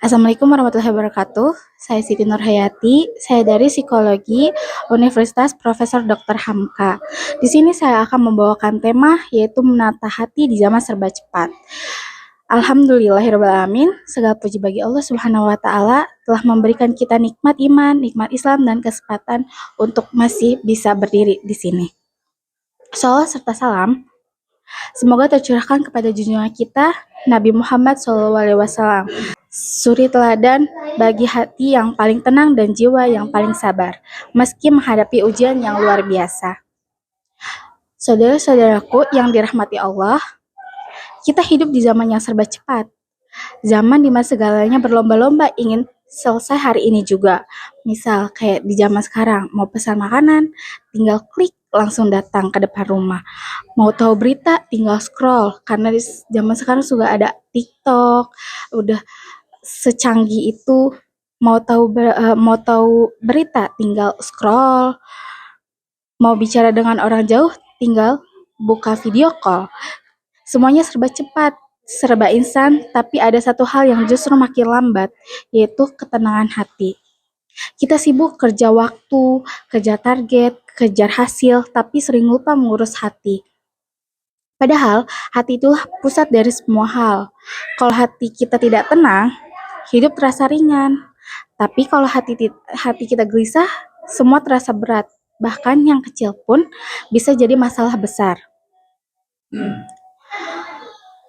Assalamualaikum warahmatullahi wabarakatuh. Saya Siti Nurhayati. Saya dari Psikologi Universitas Profesor Dr. Hamka. Di sini saya akan membawakan tema yaitu menata hati di zaman serba cepat. Alhamdulillahirrahmanirrahim. Segala puji bagi Allah Subhanahu wa taala telah memberikan kita nikmat iman, nikmat Islam dan kesempatan untuk masih bisa berdiri di sini. Shalawat serta salam semoga tercurahkan kepada junjungan kita Nabi Muhammad SAW, suri teladan bagi hati yang paling tenang dan jiwa yang paling sabar, meski menghadapi ujian yang luar biasa. Saudara-saudaraku yang dirahmati Allah, kita hidup di zaman yang serba cepat. Zaman di mana segalanya berlomba-lomba ingin selesai hari ini juga. Misal kayak di zaman sekarang, mau pesan makanan, tinggal klik langsung datang ke depan rumah. Mau tahu berita, tinggal scroll. Karena di zaman sekarang sudah ada TikTok, udah secanggih itu. Mau tahu berita, tinggal scroll. Mau bicara dengan orang jauh, tinggal buka video call. Semuanya serba cepat, serba instan, tapi ada satu hal yang justru makin lambat, yaitu ketenangan hati. Kita sibuk kerja waktu, kejar target, kejar hasil, tapi sering lupa mengurus hati. Padahal, hati itulah pusat dari semua hal. Kalau hati kita tidak tenang, hidup terasa ringan. Tapi kalau hati kita gelisah, semua terasa berat. Bahkan yang kecil pun bisa jadi masalah besar.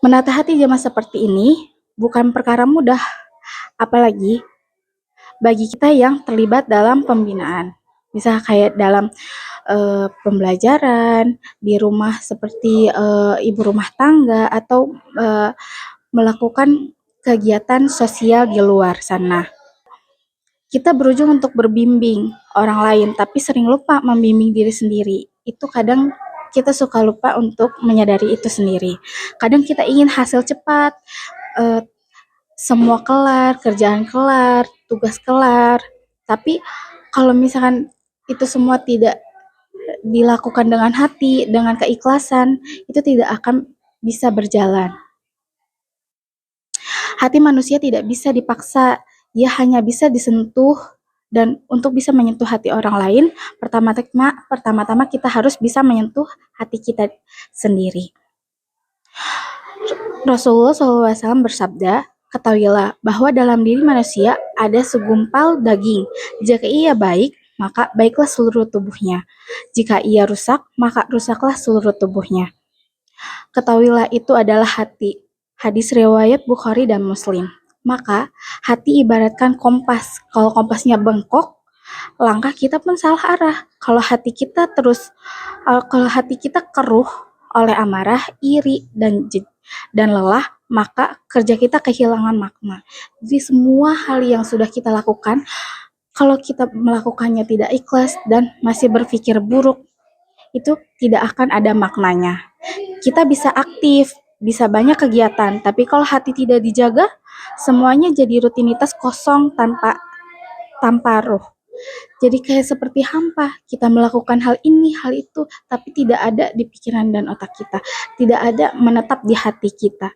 Menata hati zaman seperti ini bukan perkara mudah, apalagi bagi kita yang terlibat dalam pembinaan. Misal kayak dalam pembelajaran, di rumah seperti ibu rumah tangga, atau melakukan kegiatan sosial di luar sana. Kita berujung untuk berbimbing orang lain, tapi sering lupa membimbing diri sendiri. Itu kadang kita suka lupa untuk menyadari itu sendiri. Kadang kita ingin hasil cepat, semua kelar, kerjaan kelar, tugas kelar. Tapi kalau misalkan itu semua tidak dilakukan dengan hati, dengan keikhlasan, itu tidak akan bisa berjalan. Hati manusia tidak bisa dipaksa, ia hanya bisa disentuh. Dan untuk bisa menyentuh hati orang lain, pertama-tama kita harus bisa menyentuh hati kita sendiri. Rasulullah SAW bersabda, ketahuilah bahwa dalam diri manusia ada segumpal daging. Jika ia baik, maka baiklah seluruh tubuhnya. Jika ia rusak, maka rusaklah seluruh tubuhnya. Ketahuilah itu adalah hati. Hadis riwayat Bukhari dan Muslim. Maka hati ibaratkan kompas. Kalau kompasnya bengkok, langkah kita pun salah arah. Kalau hati kita keruh oleh amarah, iri, dan lelah, maka kerja kita kehilangan makna. Jadi semua hal yang sudah kita lakukan, kalau kita melakukannya tidak ikhlas dan masih berpikir buruk, itu tidak akan ada maknanya. Kita bisa aktif, bisa banyak kegiatan, tapi kalau hati tidak dijaga, semuanya jadi rutinitas kosong tanpa roh. Jadi kayak seperti hampa, kita melakukan hal ini, hal itu, tapi tidak ada di pikiran dan otak kita, tidak ada menetap di hati kita.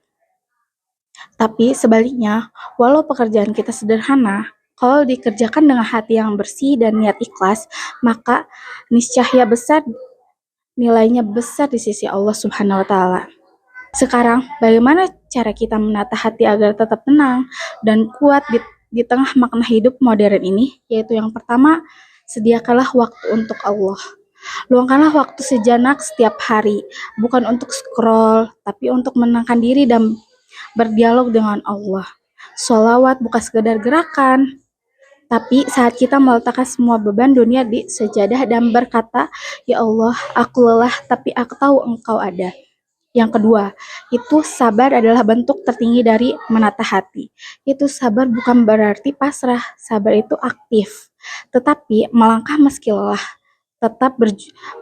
Tapi sebaliknya, walau pekerjaan kita sederhana, kalau dikerjakan dengan hati yang bersih dan niat ikhlas, maka niscaya besar, nilainya besar di sisi Allah Subhanahu wa taala. Sekarang, bagaimana cara kita menata hati agar tetap tenang dan kuat di tengah makna hidup modern ini? Yaitu yang pertama, sediakanlah waktu untuk Allah. Luangkanlah waktu sejenak setiap hari, bukan untuk scroll, tapi untuk menenangkan diri dan berdialog dengan Allah. Sholawat bukan sekedar gerakan, tapi saat kita meletakkan semua beban dunia di sejadah dan berkata, ya Allah, aku lelah tapi aku tahu Engkau ada. Yang kedua, itu sabar adalah bentuk tertinggi dari menata hati. Itu sabar bukan berarti pasrah, sabar itu aktif. Tetapi melangkah meski lelah, tetap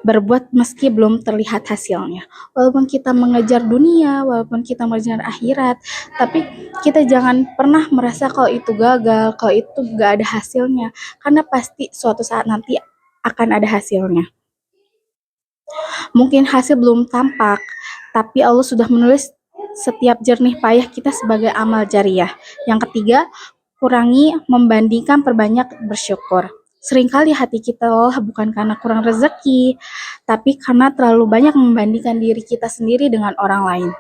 berbuat meski belum terlihat hasilnya. Walaupun kita mengejar dunia, walaupun kita mengejar akhirat, tapi kita jangan pernah merasa kalau itu gagal, kalau itu gak ada hasilnya. Karena pasti suatu saat nanti akan ada hasilnya. Mungkin hasil belum tampak, tapi Allah sudah menulis setiap jernih payah kita sebagai amal jariah. Yang ketiga, kurangi membandingkan, perbanyak bersyukur. Seringkali hati kita lelah bukan karena kurang rezeki, tapi karena terlalu banyak membandingkan diri kita sendiri dengan orang lain.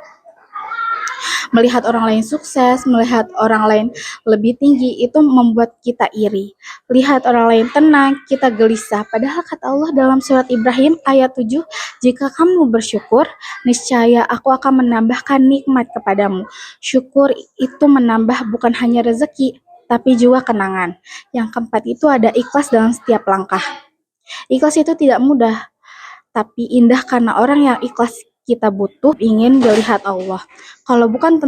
Melihat orang lain sukses, melihat orang lain lebih tinggi, itu membuat kita iri. Lihat orang lain tenang, kita gelisah. Padahal kata Allah dalam surat Ibrahim ayat 7, jika kamu bersyukur, niscaya aku akan menambahkan nikmat kepadamu. Syukur itu menambah bukan hanya rezeki, tapi juga kenangan. Yang keempat itu ada ikhlas dalam setiap langkah. Ikhlas itu tidak mudah, tapi indah karena orang yang ikhlas kita butuh ingin dilihat Allah. Kalau bukan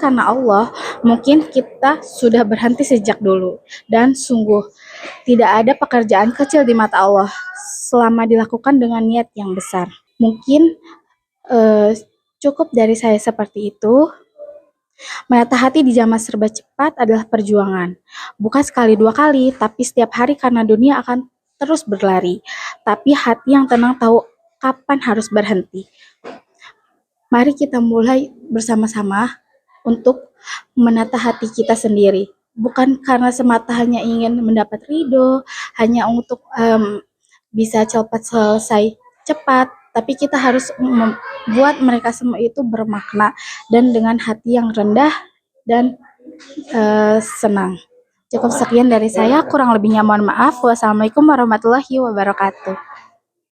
karena Allah, mungkin kita sudah berhenti sejak dulu. Dan sungguh tidak ada pekerjaan kecil di mata Allah selama dilakukan dengan niat yang besar. Mungkin cukup dari saya seperti itu. Menata hati di zaman serba cepat adalah perjuangan. Bukan sekali dua kali, tapi setiap hari karena dunia akan terus berlari. Tapi hati yang tenang tahu kapan harus berhenti. Mari kita mulai bersama-sama untuk menata hati kita sendiri. Bukan karena semata hanya ingin mendapat ridho, hanya untuk bisa cepat selesai cepat, tapi kita harus membuat mereka semua itu bermakna dan dengan hati yang rendah dan senang. Cukup sekian dari saya, kurang lebihnya mohon maaf. Wassalamualaikum warahmatullahi wabarakatuh.